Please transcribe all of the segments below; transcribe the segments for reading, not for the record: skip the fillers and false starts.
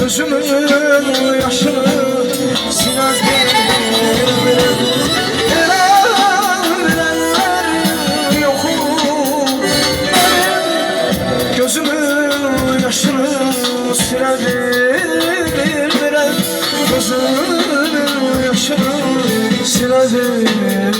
Gözümün yaşını siler bilenler yokum. Gözümün yaşını siler bilen, gözümün yaşını siler bilen.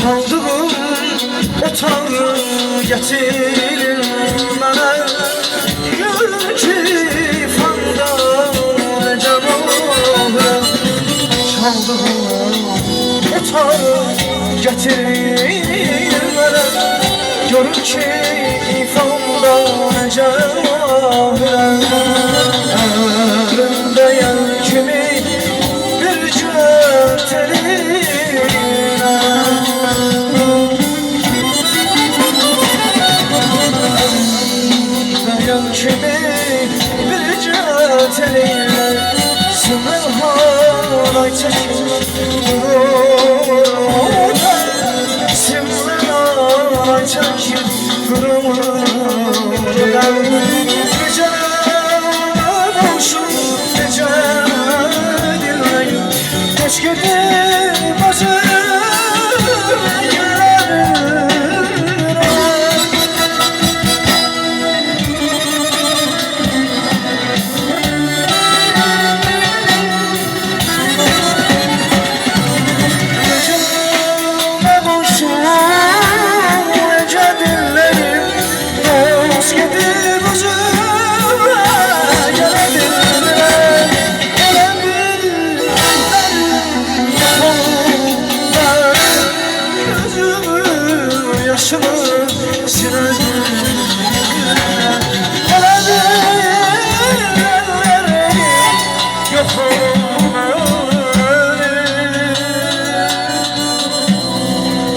Çaldığım otağı getirin bana, gülünce fandan canım. Çaldığım otağı getirin bana, görünce fandan canım. Elimde yan kimi bir göterin, yan kimi bir göterin. Sınır halay çekin durumda, sınır halay çekin durumda. Gece boşum, gece dinleyin, geç gidip azı yaşımı silerim.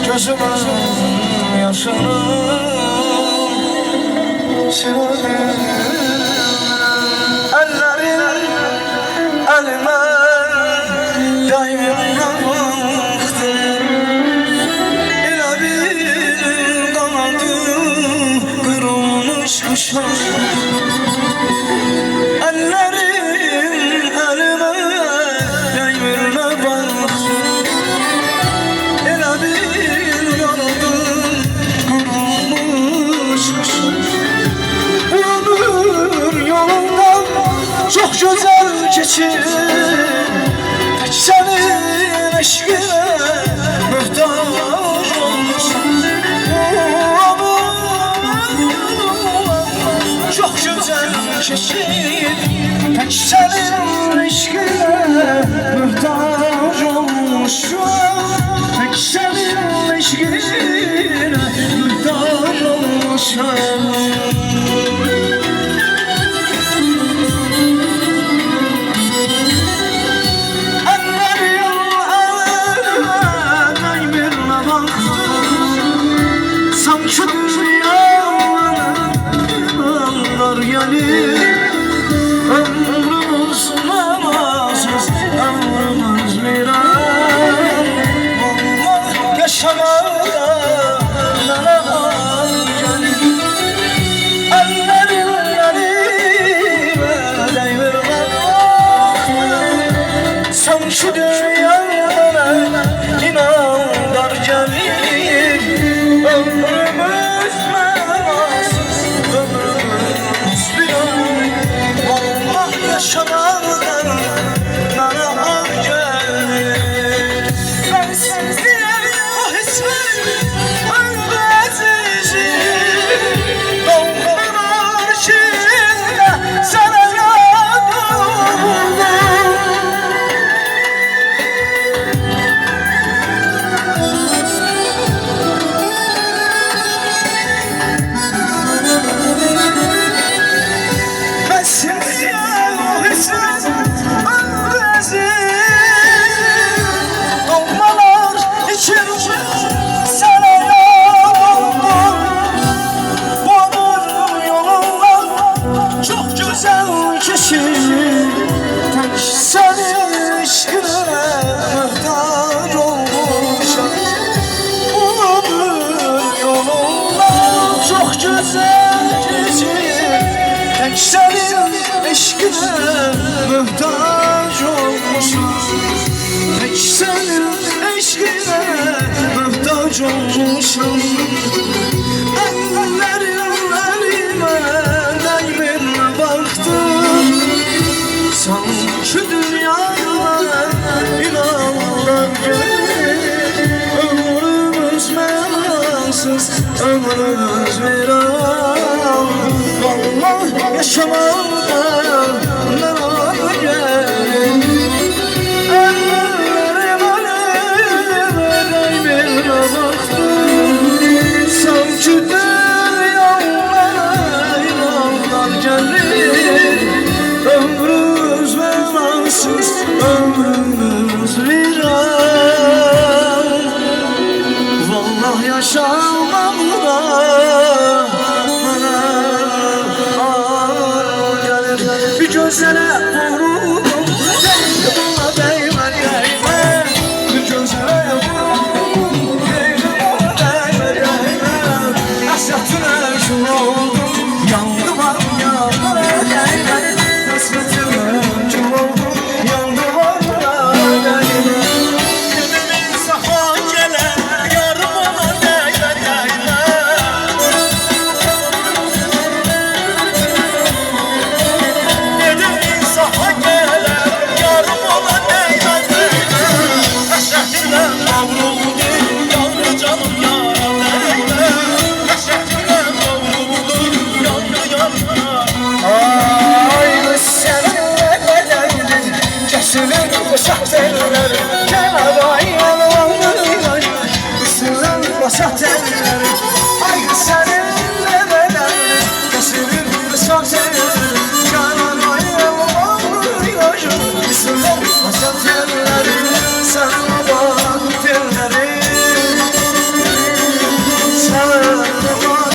Gözümün yaşını silerim. Ellerin elime daim baktı, kuşlar. Ellerim elime değmirme baktı, ele bir yandım kurulmuş kuşlar. Ömür yolundan çok güzel geçir, tek senin eşkine muhtaç olmuşum. Çok güzel geçir, tek senin eşkine muhtaç olmuşum. Tek senin eşkine muhtaç olmuşum. Sanki dünyalar gelir, ömrümüz namazsız, ömrümüz viran. Allah yaşamada narahat gelir. Ellerin elime değirme baktı, sanki dünyalara inanlar gelir. Ömrümüz namazsız, ömrümüz viran. Allah yaşamadan narahat gelir. Ben sensizliğe o hisler senin aşkına muhtaç olmuşam. Bu ömür yolunda çok güzel geçir. Tek senin aşkına muhtaç olmuşam. Tek senin aşkına muhtaç olmuşam. Ellerime değmir baktım. Sanki dünyaya inanlar gelir. Ömrümüz meransız, ömrümüz viran. Vallahi yaşamakta